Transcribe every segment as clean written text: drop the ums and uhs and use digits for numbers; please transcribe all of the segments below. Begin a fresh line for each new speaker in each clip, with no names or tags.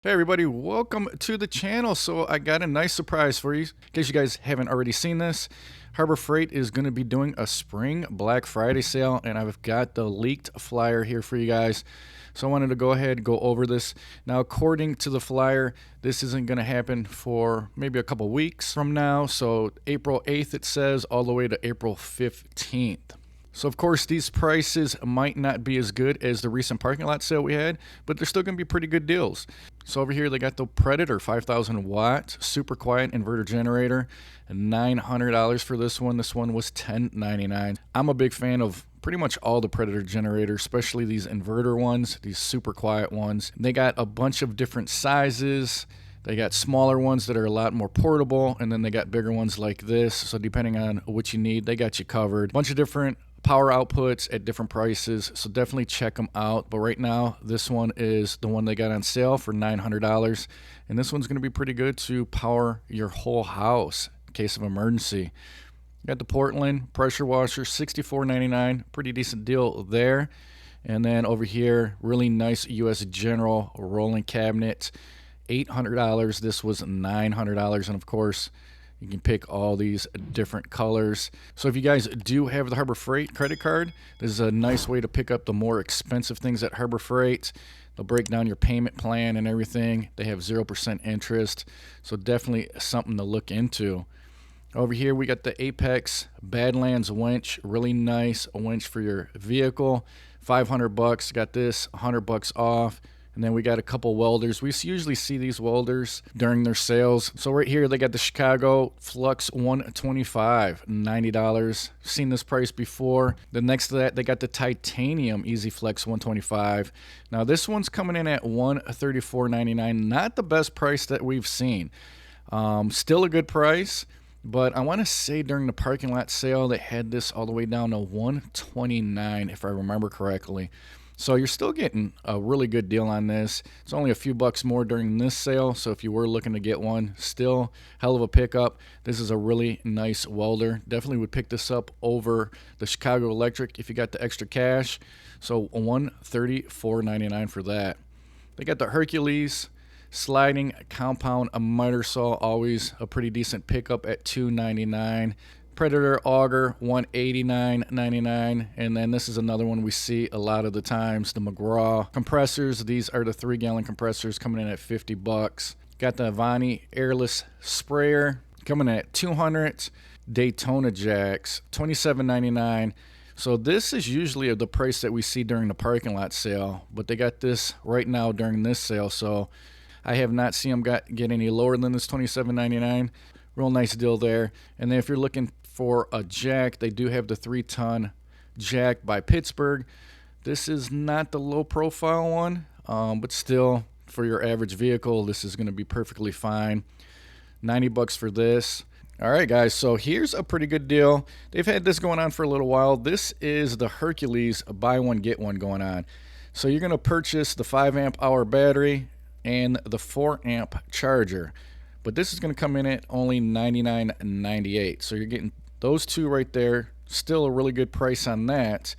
Hey everybody, welcome to the channel. So I got a nice surprise for you. In case you guys haven't already seen this, Harbor Freight is going to be doing a spring Black Friday sale, and I've got the leaked flyer here for you guys. So I wanted to go ahead and go over this. Now, according to the flyer, this isn't going to happen for maybe a couple weeks from now. So April 8th, it says, all the way to April 15th. So of course these prices might not be as good as the recent parking lot sale we had, but they're still going to be pretty good deals. So over here they got the Predator 5,000 watt super quiet inverter generator, $900 for this one. This one was $10.99. I'm a big fan of pretty much all the Predator generators, especially these inverter ones, these super quiet ones. They got a bunch of different sizes. They got smaller ones that are a lot more portable, and then they got bigger ones like this. So depending on what you need, they got you covered. Bunch of different power outputs at different prices, so definitely check them out. But right now this one is the one they got on sale for $900, and this one's going to be pretty good to power your whole house in case of emergency. Got the Portland pressure washer, $64.99, pretty decent deal there. And then over here, really nice US General rolling cabinet, $800. This was $900, and of course you can pick all these different colors. So if you guys do have the Harbor Freight credit card, this is a nice way to pick up the more expensive things at Harbor Freight. They'll break down your payment plan and everything. They have 0% interest, so definitely something to look into. Over here we got the Apex Badlands winch, really nice winch for your vehicle, $500. Got this $100 off. And then we got a couple welders. We usually see these welders during their sales. So right here, they got the Chicago Flux 125, $90. Seen this price before. Then next to that, they got the Titanium Easy Flex 125. Now this one's coming in at $134.99. Not the best price that we've seen. Still a good price. But I want to say during the parking lot sale, they had this all the way down to $129, if I remember correctly. So you're still getting a really good deal on this. It's only a few bucks more during this sale, so if you were looking to get one, still hell of a pickup. This is a really nice welder. Definitely would pick this up over the Chicago Electric if you got the extra cash. So $134.99 for that. They got the Hercules sliding compound miter saw, always a pretty decent pickup at $299. Predator auger, $189.99. And then this is another one we see a lot of the times, the mroe compressors. These are the 3-gallon compressors coming in at $50. Got the Avani airless sprayer coming at $200. Daytona jacks, $27.99. So this is usually the price that we see during the parking lot sale, but they got this right now during this sale. So I have not seen them get any lower than this $27.99. Real nice deal there. And then if you're looking for a jack, they do have the 3-ton jack by Pittsburgh. This is not the low profile one, but still for your average vehicle, this is going to be perfectly fine. $90 for this. All right, guys, so here's a pretty good deal. They've had this going on for a little while. This is the Hercules buy one, get one going on. So you're going to purchase the 5 amp hour battery and the 4 amp charger. But this is going to come in at only $99.98. So you're getting those two right there. Still a really good price on that.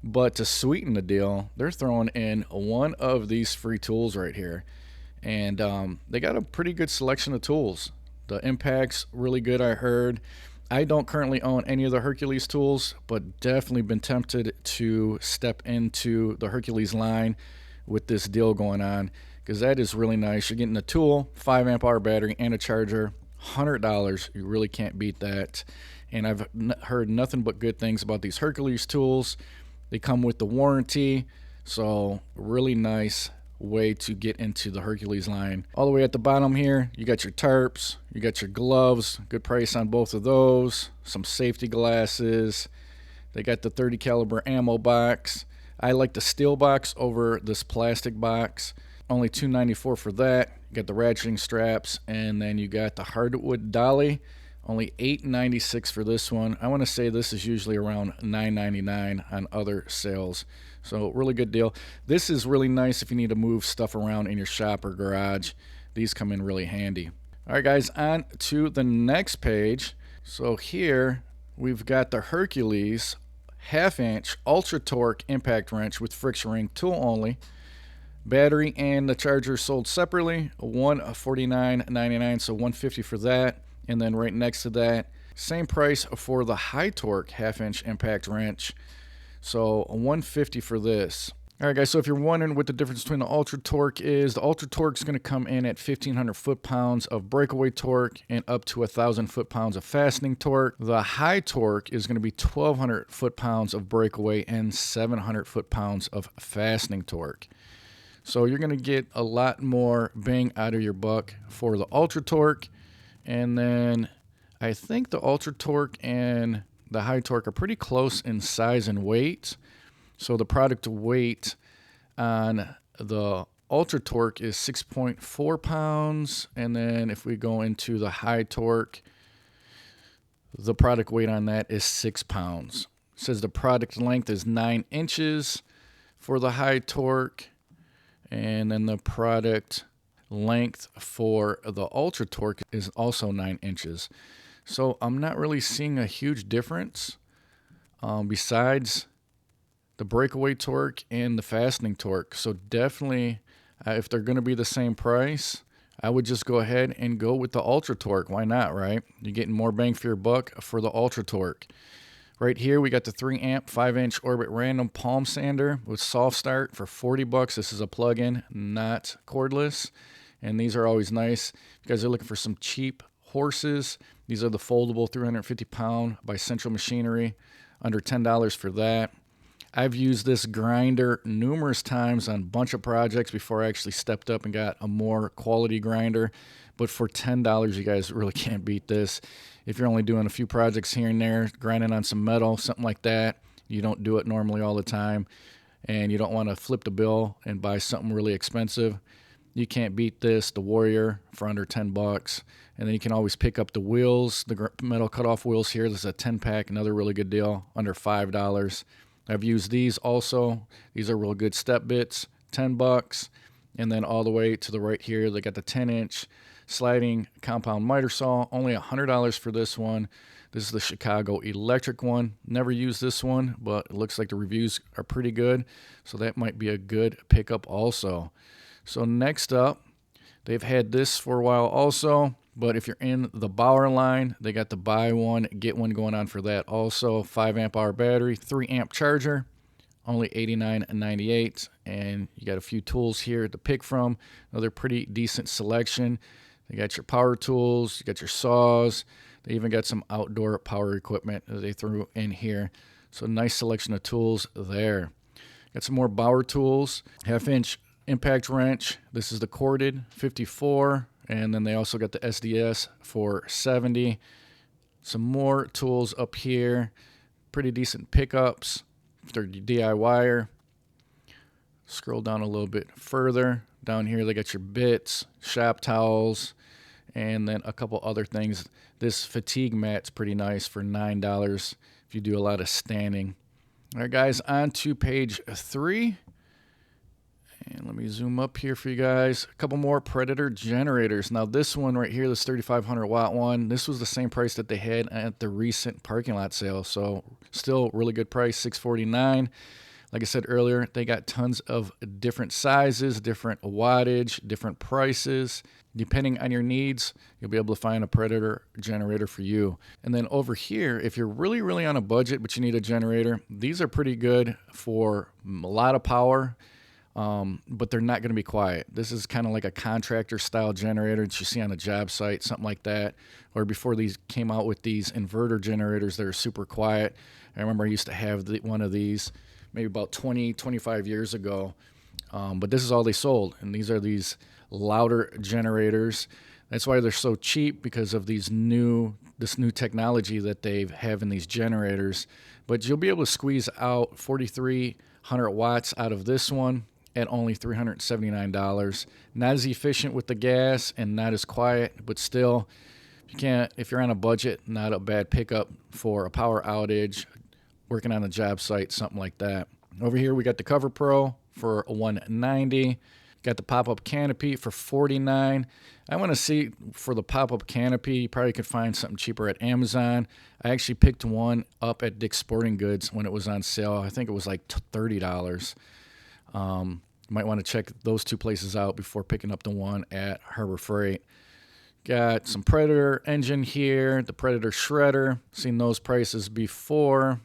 But to sweeten the deal, they're throwing in one of these free tools right here. And they got a pretty good selection of tools. The Impact's really good, I heard. I don't currently own any of the Hercules tools, but definitely been tempted to step into the Hercules line with this deal going on, because that is really nice. You're getting a tool, 5 amp hour battery, and a charger. $100. You really can't beat that. And I've heard nothing but good things about these Hercules tools. They come with the warranty, so really nice way to get into the Hercules line. All the way at the bottom here, you got your tarps, you got your gloves, good price on both of those, some safety glasses. They got the 30 caliber ammo box. I like the steel box over this plastic box. Only $294 for that. You got the ratcheting straps, and then you got the hardwood dolly. Only $8.96 for this one. I want to say this is usually around $9.99 on other sales. So really good deal. This is really nice if you need to move stuff around in your shop or garage. These come in really handy. All right, guys, on to the next page. So here we've got the Hercules 1/2 inch ultra torque impact wrench with friction ring tool only. Battery and the charger sold separately, $149.99, so $150 for that. And then right next to that, same price for the high torque half-inch impact wrench, so $150 for this. All right, guys, so if you're wondering what the difference between the Ultra Torque is, the Ultra Torque is going to come in at 1,500 foot-pounds of breakaway torque and up to 1,000 foot-pounds of fastening torque. The High Torque is going to be 1,200 foot-pounds of breakaway and 700 foot-pounds of fastening torque. So you're going to get a lot more bang out of your buck for the Ultra Torque. And then I think the Ultra Torque and the High Torque are pretty close in size and weight. So the product weight on the Ultra Torque is 6.4 pounds. And then if we go into the High Torque, the product weight on that is 6 pounds. It says the product length is 9 inches for the High Torque. And then the product length for the Ultra Torque is also 9 inches. So I'm not really seeing a huge difference besides the breakaway torque and the fastening torque. So definitely, if they're going to be the same price, I would just go ahead and go with the Ultra Torque. Why not, right? You're getting more bang for your buck for the Ultra Torque. Right here, we got the 3 amp 5-inch Orbit Random Palm Sander with soft start for $40. This is a plug-in, not cordless. And these are always nice. If you guys are looking for some cheap horses, these are the foldable 350-pound by Central Machinery, under $10 for that. I've used this grinder numerous times on a bunch of projects before I actually stepped up and got a more quality grinder. But for $10, you guys really can't beat this. If you're only doing a few projects here and there, grinding on some metal, something like that, you don't do it normally all the time, and you don't want to flip the bill and buy something really expensive, you can't beat this, the Warrior, for under $10. And then you can always pick up the wheels, the metal cutoff wheels here. This is a 10-pack, another really good deal, under $5. I've used these also. These are real good step bits, $10. And then all the way to the right here, they got the 10-inch sliding compound miter saw, only $100 for this one. This is the Chicago electric one. Never used this one, but it looks like the reviews are pretty good, so that might be a good pickup also. So next up, they've had this for a while also, but if you're in the Bauer line, they got the buy one, get one going on for that also. 5 amp hour battery, 3 amp charger, only $89.98. And you got a few tools here to pick from. Another pretty decent selection. They got your power tools, you got your saws. They even got some outdoor power equipment that they threw in here. So nice selection of tools there. Got some more Bauer tools. 1/2-inch impact wrench. This is the corded 54. And then they also got the SDS for $70. Some more tools up here. Pretty decent pickups if they're DIYer. Scroll down a little bit further. Down here they got your bits, shop towels, and then a couple other things. This fatigue mat's pretty nice for $9 if you do a lot of standing. All right, guys, on to page 3. And let me zoom up here for you guys. A couple more Predator generators. Now this one right here, this 3,500 watt one, this was the same price that they had at the recent parking lot sale. So still really good price, $649. Like I said earlier, they got tons of different sizes, different wattage, different prices. Depending on your needs, you'll be able to find a Predator generator for you. And then over here, if you're really, really on a budget, but you need a generator, these are pretty good for a lot of power. But they're not going to be quiet. This is kind of like a contractor style generator that you see on a job site, something like that. Or before these came out with these inverter generators that are super quiet. I remember I used to have one of these maybe about 20, 25 years ago. But this is all they sold. And these are these louder generators. That's why they're so cheap, because of this new technology that they have in these generators. But you'll be able to squeeze out 4,300 watts out of this one at only $379. Not as efficient with the gas and not as quiet, but still, if you're on a budget, not a bad pickup for a power outage, working on a job site, something like that. Over here we got the Cover Pro for $190. Got the pop-up canopy for $49. I want to see for the pop-up canopy, you probably could find something cheaper at Amazon. I actually picked one up at Dick's Sporting Goods when it was on sale. I think it was like $30. You might want to check those two places out before picking up the one at Harbor Freight. Got some Predator engine here, the Predator shredder. Seen those prices before.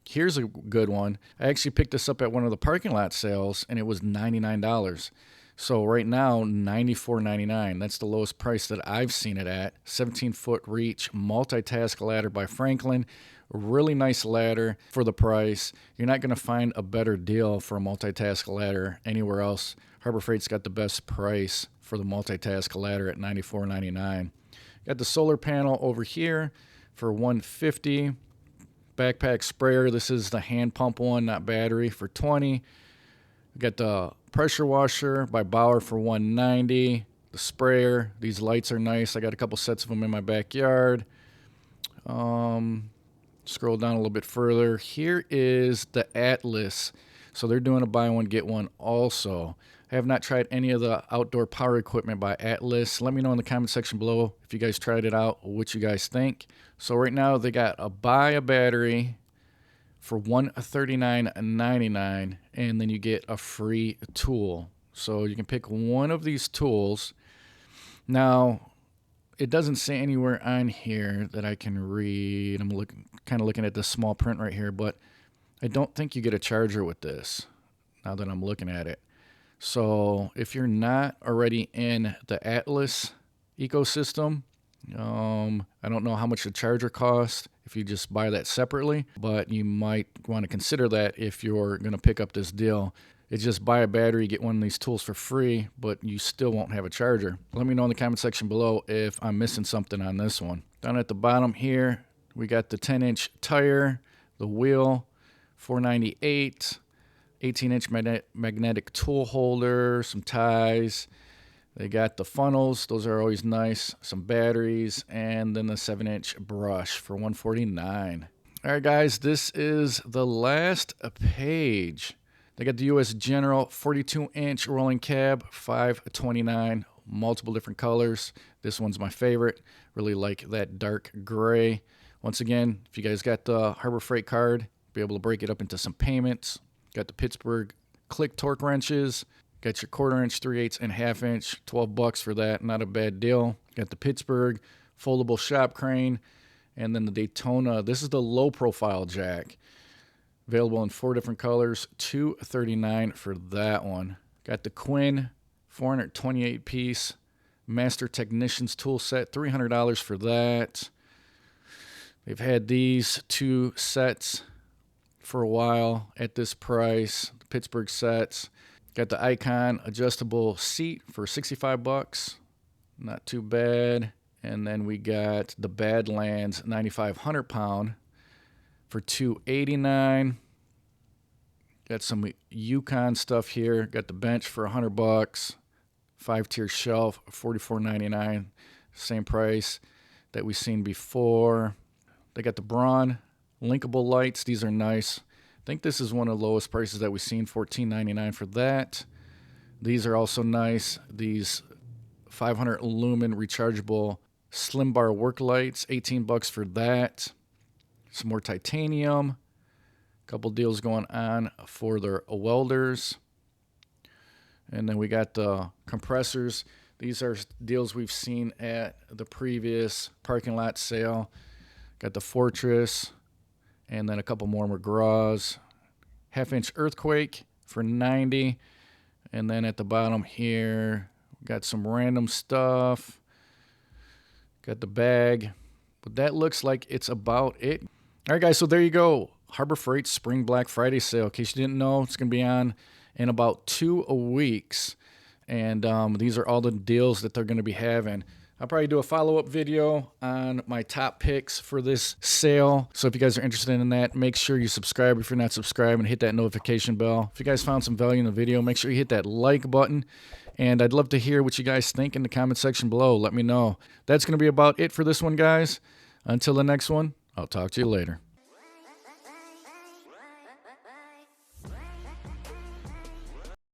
Here's a good one. I actually picked this up at one of the parking lot sales, and it was $99. So right now, $94.99. That's the lowest price that I've seen it at. 17-foot reach, multitask ladder by Franklin. Really nice ladder for the price. You're not going to find a better deal for a multitask ladder anywhere else. Harbor Freight's got the best price for the multitask ladder at $94.99. Got the solar panel over here for $150. Backpack sprayer. This is the hand pump one, not battery, for $20. Got the pressure washer by Bauer for $190. The sprayer. These lights are nice. I got a couple sets of them in my backyard. Scroll down a little bit further. Here is the Atlas. So they're doing a buy one, get one also. I have not tried any of the outdoor power equipment by Atlas. Let me know in the comment section below if you guys tried it out, what you guys think. So right now they got a buy a battery for $139.99, and then you get a free tool. So you can pick one of these tools. Now, it doesn't say anywhere on here that I can read. I'm kind of looking at this small print right here, but I don't think you get a charger with this now that I'm looking at it. So if you're not already in the Atlas ecosystem, I don't know how much the charger costs if you just buy that separately, but you might want to consider that if you're going to pick up this deal. It's just buy a battery, get one of these tools for free, but you still won't have a charger. Let me know in the comment section below if I'm missing something on this one. Down at the bottom here, we got the 10-inch tire, the wheel, $498, 18-inch magnetic tool holder, some ties. They got the funnels. Those are always nice. Some batteries, and then the 7-inch brush for $149. All right, guys, this is the last page. They got the U.S. General 42-inch rolling cab, $529, multiple different colors. This one's my favorite. Really like that dark gray. Once again, if you guys got the Harbor Freight card, be able to break it up into some payments. Got the Pittsburgh click torque wrenches. Got your 1/4 inch, 3/8, and 1/2 inch. $12 for that. Not a bad deal. Got the Pittsburgh foldable shop crane. And then the Daytona. This is the low profile jack. Available in 4 different colors. $239 for that one. Got the Quinn 428 piece Master Technician's tool set. $300 for that. They've had these 2 sets for a while at this price. The Pittsburgh sets. Got the Icon adjustable seat for $65. Not too bad. And then we got the Badlands 9,500 pound for $289. Got some Yukon stuff here. Got the bench for $100. 5-tier shelf, $44.99. Same price that we've seen before. They got the Braun linkable lights. These are nice. I think this is one of the lowest prices that we've seen, $14.99 for that. These are also nice. These 500 lumen rechargeable slim bar work lights, $18 for that. Some more titanium. A couple deals going on for their welders. And then we got the compressors. These are deals we've seen at the previous parking lot sale. Got the Fortress, and then a couple more McGraws. 1/2-inch earthquake for $90. And then at the bottom here, got some random stuff. Got the bag. But that looks like it's about it. All right, guys, so there you go. Harbor Freight Spring Black Friday sale. In case you didn't know, it's going to be on in about 2 weeks. And these are all the deals that they're going to be having. I'll probably do a follow-up video on my top picks for this sale. So if you guys are interested in that, make sure you subscribe if you're not subscribed and hit that notification bell. If you guys found some value in the video, make sure you hit that like button. And I'd love to hear what you guys think in the comment section below. Let me know. That's going to be about it for this one, guys. Until the next one, I'll talk to you later.